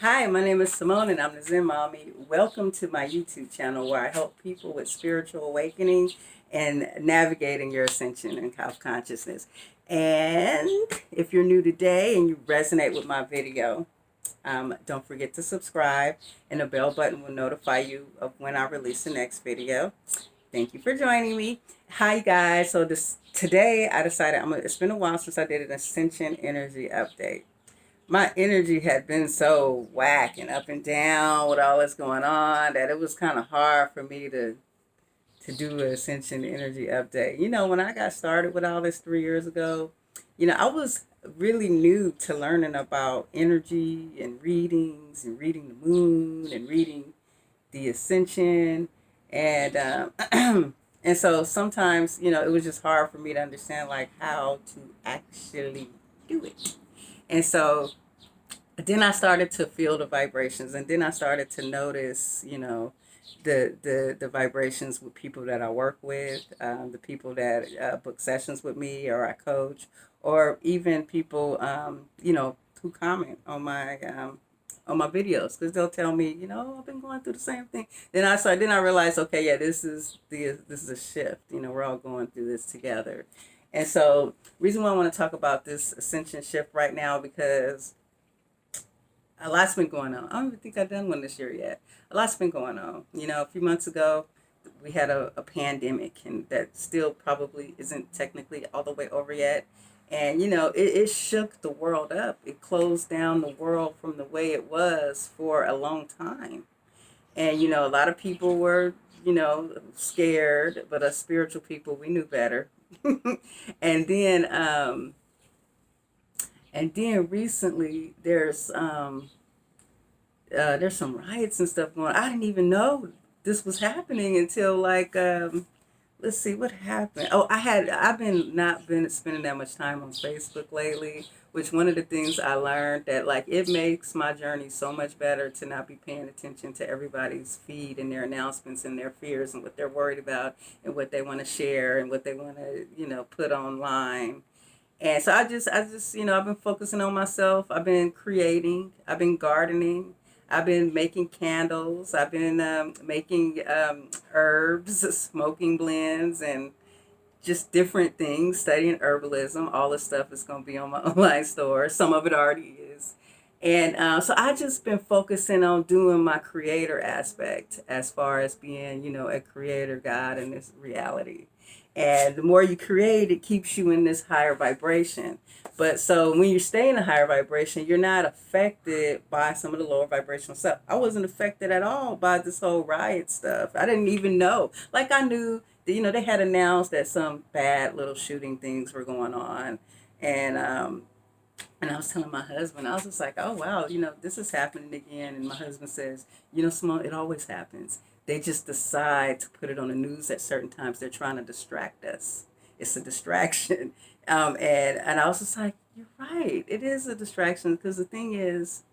Hi, my name is Simone and I'm the Zen Mommy. Welcome to my YouTube channel where I help people with spiritual awakening and navigating your ascension and self-consciousness. And if you're new today and you resonate with my video, don't forget to subscribe and the bell button will notify you of when I release the next video. Thank you for joining me. Hi guys. So today I decided it's been a while since I did an Ascension energy update. My energy had been so whack and up and down with all this going on that it was kind of hard for me to do an Ascension energy update. When I got started with all this 3 years ago, I was really new to learning about energy and reading the moon and reading the Ascension, and and so sometimes it was just hard for me to understand like how to actually do it, and so then I started to feel the vibrations, and then I started to notice, the vibrations with people that I work with, the people that book sessions with me, or I coach, or even people, who comment on my videos because they'll tell me, I've been going through the same thing. Then I realized, okay, yeah, this is a shift. We're all going through this together, and so reason why I want to talk about this ascension shift right now because a lot's been going on. I don't even think I've done one this year yet. A lot's been going on. A few months ago, we had a pandemic, and that still probably isn't technically all the way over yet. And, it shook the world up. It closed down the world from the way it was for a long time. And, a lot of people were, scared, but us spiritual people, we knew better. and then, um, and then recently, there's some riots and stuff going on. I didn't even know this was happening until like let's see what happened. Oh, I've been not been spending that much time on Facebook lately, which one of the things I learned that like it makes my journey so much better to not be paying attention to everybody's feed and their announcements and their fears and what they're worried about and what they want to share and what they want to, put online. And so I just, I've been focusing on myself. I've been creating. I've been gardening. I've been making candles. I've been making herbs, smoking blends, and just different things, studying herbalism. All this stuff is going to be on my online store. Some of it already is. And so I just been focusing on doing my creator aspect as far as being, a creator God in this reality. And the more you create, it keeps you in this higher vibration. But so when you stay in a higher vibration, you're not affected by some of the lower vibrational stuff. I wasn't affected at all by this whole riot stuff. I didn't even know. Like I knew that, they had announced that some bad little shooting things were going on. And I was telling my husband, I was just like, oh, wow, this is happening again. And my husband says, Simone, it always happens. They just decide to put it on the news at certain times. They're trying to distract us. It's a distraction. And I was just like, you're right. It is a distraction because the thing is,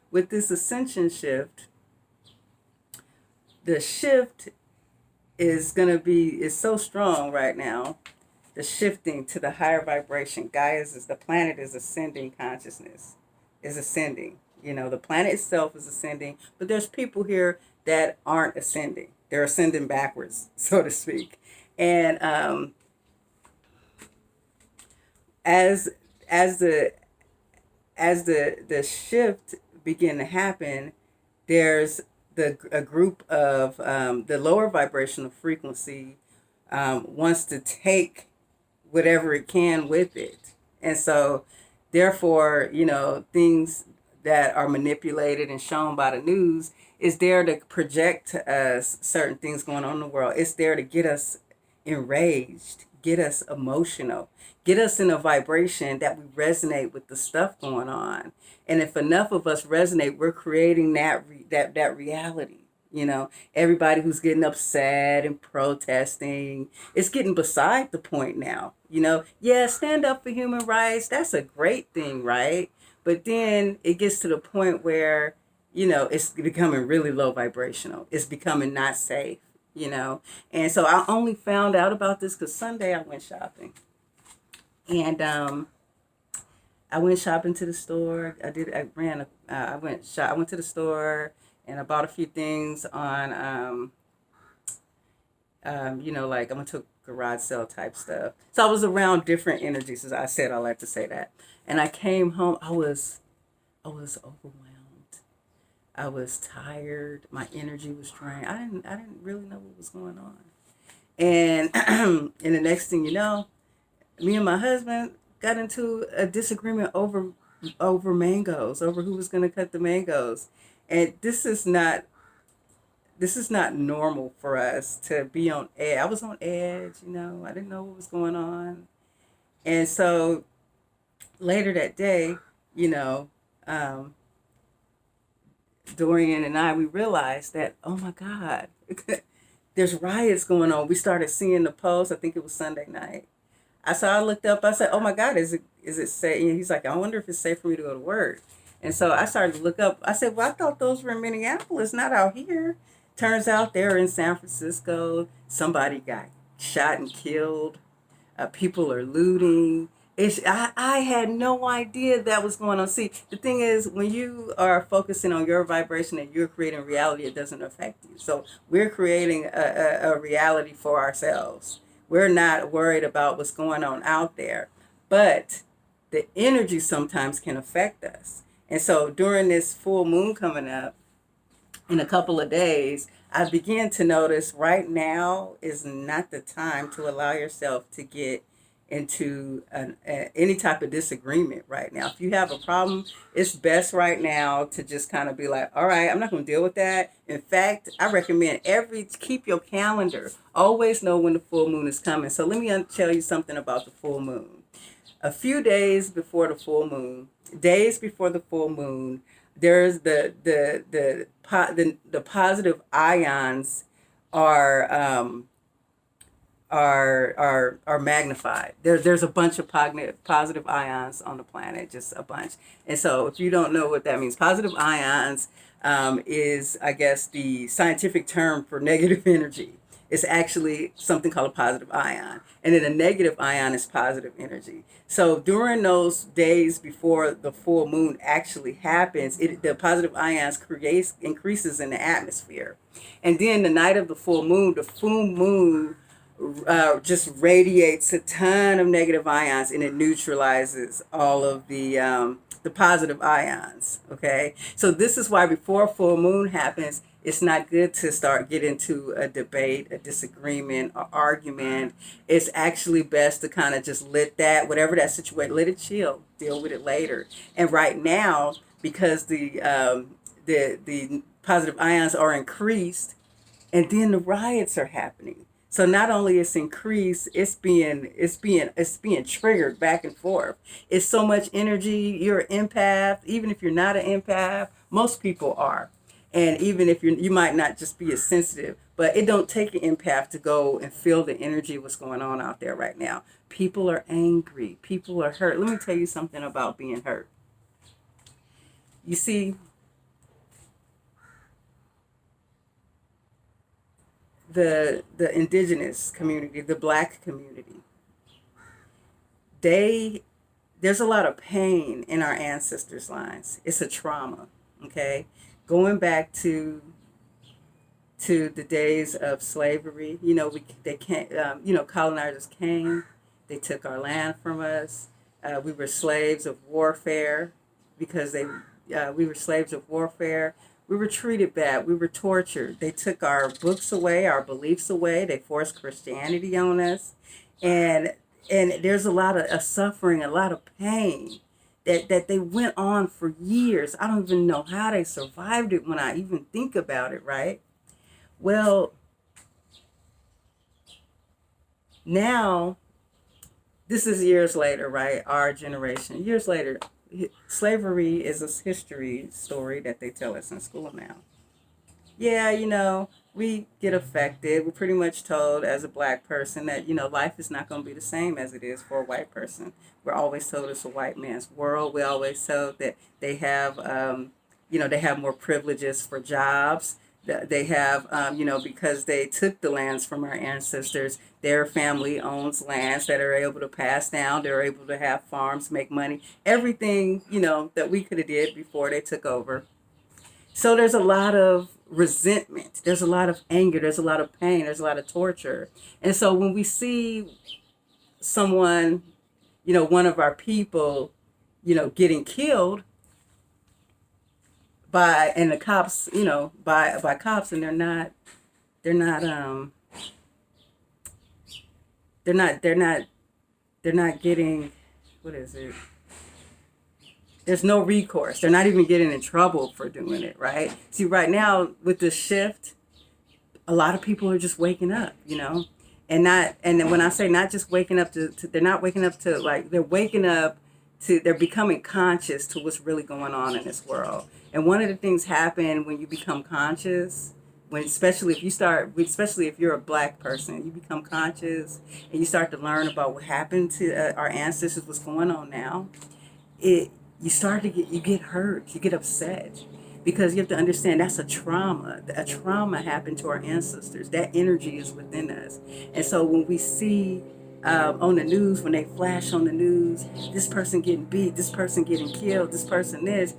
with this ascension shift, the shift is so strong right now, the shifting to the higher vibration. The planet is ascending consciousness, is ascending. The planet itself is ascending, but there's people here that aren't ascending. They're ascending backwards, so to speak. And as as the the shift begin to happen, there's a group of the lower vibrational frequency wants to take whatever it can with it. And so, therefore, things that are manipulated and shown by the news is there to project to us certain things going on in the world. It's there to get us enraged, get us emotional, get us in a vibration that we resonate with the stuff going on. And if enough of us resonate, we're creating that reality. Everybody who's getting upset and protesting, it's getting beside the point now. Yeah, stand up for human rights. That's a great thing, right? But then it gets to the point where, it's becoming really low vibrational. It's becoming not safe, And so I only found out about this because Sunday I went shopping. And I went shopping to the store. I went to the store and I bought a few things on, like I went to garage sale type stuff. So I was around different energies, as I said. I like to say that. And I came home. I was overwhelmed. I was tired. My energy was drained. I didn't really know what was going on. And and the next thing you know, me and my husband got into a disagreement over mangoes, over who was going to cut the mangoes. And this is not normal for us to be on edge. I was on edge, I didn't know what was going on. And so later that day, you know, um, Dorian and I, we realized that, oh my God, there's riots going on. We started seeing the posts. I think it was Sunday night. I looked up. I said, "Oh my God, is it safe?" And he's like, "I wonder if it's safe for me to go to work." And so I started to look up. I said, "Well, I thought those were in Minneapolis, not out here." Turns out they're in San Francisco. Somebody got shot and killed. People are looting. I had no idea that was going on. See, the thing is, when you are focusing on your vibration and you're creating reality, it doesn't affect you. So we're creating a reality for ourselves. We're not worried about what's going on out there. But the energy sometimes can affect us. And so during this full moon coming up, in a couple of days, I began to notice right now is not the time to allow yourself to get into any type of disagreement right now. If you have a problem, it's best right now to just kind of be like, all right, I'm not going to deal with that. In fact, I recommend keep your calendar. Always know when the full moon is coming. So let me tell you something about the full moon. A few days before the full moon, days before the full moon, there's the positive ions are are magnified. There's a bunch of positive ions on the planet, just a bunch. And so if you don't know what that means, positive ions is, I guess, the scientific term for negative energy. It's actually something called a positive ion. And then a negative ion is positive energy. So during those days before the full moon actually happens, the positive ions increases in the atmosphere. And then the night of the full moon just radiates a ton of negative ions and it neutralizes all of the positive ions. Okay, so this is why before full moon happens, it's not good to start getting into a debate, a disagreement, or argument. It's actually best to kind of just whatever that situation, let it chill, deal with it later. And right now, because the positive ions are increased, and then the riots are happening. So not only it's increased, it's being triggered back and forth. It's so much energy. You're an empath. Even if you're not an empath, most people are. And even if you might not just be as sensitive, but it don't take an empath to go and feel the energy of what's going on out there right now. People are angry. People are hurt. Let me tell you something about being hurt. You see, the indigenous community, the black community, they there's a lot of pain in our ancestors' lines. It's a trauma, okay? Going back to the days of slavery, they can't, colonizers came, they took our land from us. We were slaves of warfare because we were slaves of warfare. We were treated bad. We were tortured. They took our books away, our beliefs away. They forced Christianity on us, and there's a lot of suffering, a lot of pain that they went on for years. I don't even know how they survived it when I even think about it. Right? Well, now this is years later, right? Our generation, years later. Slavery is a history story that they tell us in school now. Yeah, we get affected. We're pretty much told as a black person that, life is not going to be the same as it is for a white person. We're always told it's a white man's world. We're always told that they have more privileges for jobs. They have, because they took the lands from our ancestors, their family owns lands that are able to pass down. They're able to have farms, make money, everything, that we could have did before they took over. So there's a lot of resentment. There's a lot of anger. There's a lot of pain. There's a lot of torture. And so when we see someone, one of our people, getting killed and the cops, by cops, and they're not they're not getting, what is it? There's no recourse. They're not even getting in trouble for doing it, right? See, right now with this shift, a lot of people are just waking up, and then when I say not just waking up they're not waking up to, like, they're waking up to, they're becoming conscious to what's really going on in this world. And one of the things happen when you become conscious, especially if you're a Black person, you become conscious and you start to learn about what happened to our ancestors, what's going on now. You get hurt, you get upset, because you have to understand that's a trauma. A trauma happened to our ancestors. That energy is within us. And so when we see on the news, when they flash on the news, this person getting beat, this person getting killed, this person this,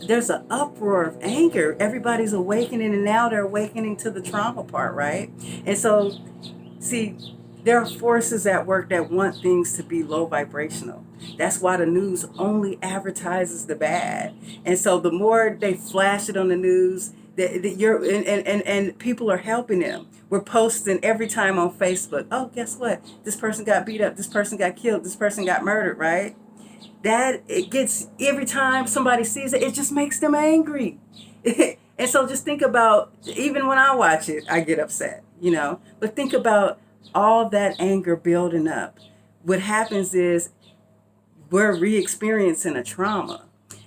there's an uproar of anger. Everybody's awakening, and now they're awakening to the trauma part, right? And so, see, there are forces at work that want things to be low vibrational. That's why the news only advertises the bad. And so the more they flash it on the news, and people are helping them. We're posting every time on Facebook, oh, guess what? This person got beat up, this person got killed, this person got murdered, right? That it gets, every time somebody sees it, it just makes them angry. And so just think about, even when I watch it, I get upset, but think about all that anger building up. What happens is we're re-experiencing a trauma.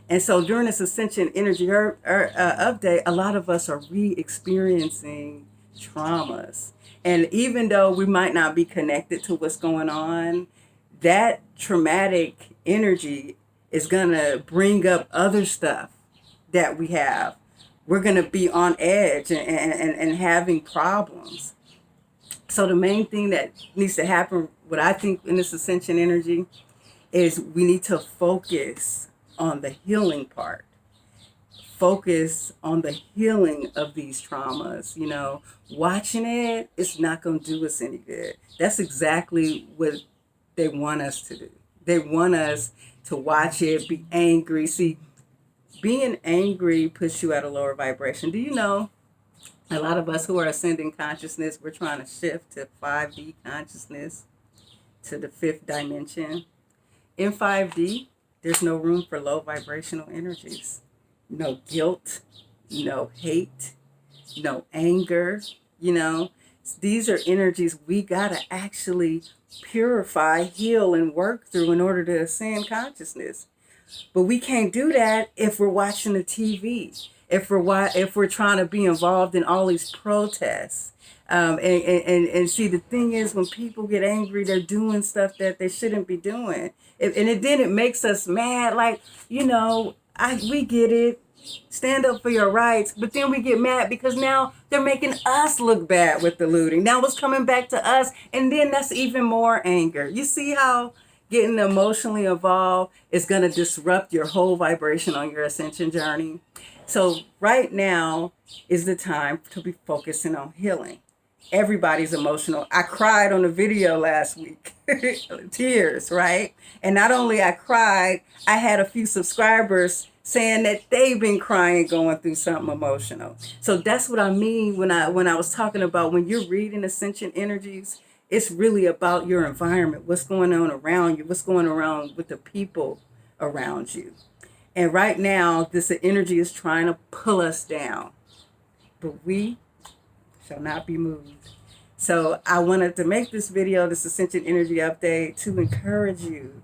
And so during this Ascension Energy update, a lot of us are re-experiencing traumas. And even though we might not be connected to what's going on, that traumatic energy is going to bring up other stuff that we have. We're going to be on edge and having problems. So the main thing that needs to happen, what I think in this Ascension energy, is we need to focus on the healing part. Focus on the healing of these traumas. Watching it's not going to do us any good. That's exactly what they want us to do. They want us to watch it, be angry. See, being angry puts you at a lower vibration. Do you know, a lot of us who are ascending consciousness, we're trying to shift to 5D consciousness, to the 5th dimension. In 5D, there's no room for low vibrational energies. No guilt, no hate, no anger, These are energies we got to actually purify, heal, and work through in order to ascend consciousness. But we can't do that if we're watching the TV, if we're trying to be involved in all these protests. And see, the thing is, when people get angry, they're doing stuff that they shouldn't be doing. Then it makes us mad, like, we get it. Stand up for your rights. But then we get mad because now they're making us look bad with the looting. Now it's coming back to us. And then that's even more anger. You see how getting emotionally involved is going to disrupt your whole vibration on your ascension journey? So right now is the time to be focusing on healing. Everybody's emotional. I cried on a video last week. Tears, right? And not only I cried, I had a few subscribers saying that they've been crying, going through something emotional. So that's what I mean when I was talking about, when you're reading Ascension energies, it's really about your environment, what's going on around you, what's going around with the people around you. And right now, this energy is trying to pull us down, but we shall not be moved. So I wanted to make this video, this Ascension energy update, to encourage you.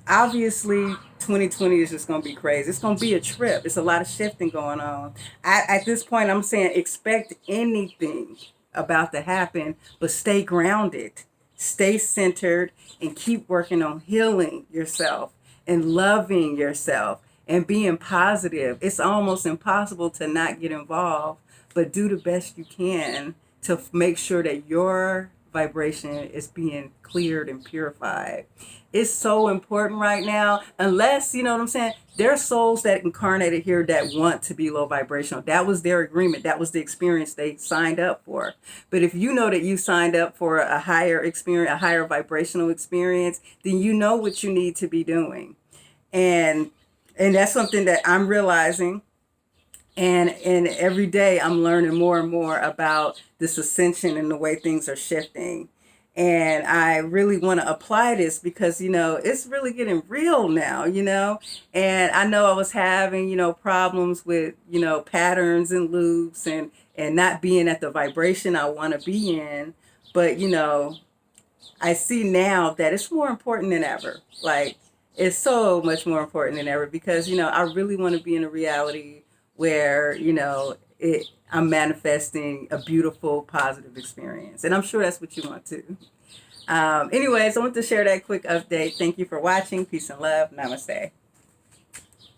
Obviously 2020 is just going to be crazy. It's going to be a trip. It's a lot of shifting going on. At this point, I'm saying expect anything about to happen, but stay grounded, stay centered, and keep working on healing yourself and loving yourself and being positive. It's almost impossible to not get involved, but do the best you can to make sure that your vibration is being cleared and purified. It's so important right now, unless, you know what I'm saying, there are souls that incarnated here that want to be low vibrational. That was their agreement. That was the experience they signed up for. But if you know that you signed up for a higher experience, a higher vibrational experience, then you know what you need to be doing. And that's something that I'm realizing. And every day I'm learning more and more about this ascension and the way things are shifting. And I really want to apply this because, it's really getting real now, And I know I was having, problems with, patterns and loops and not being at the vibration I want to be in. But, I see now that it's more important than ever. Like, it's so much more important than ever because, I really want to be in a reality where, I'm manifesting a beautiful, positive experience. And I'm sure that's what you want too. Anyways, I want to share that quick update. Thank you for watching. Peace and love. Namaste.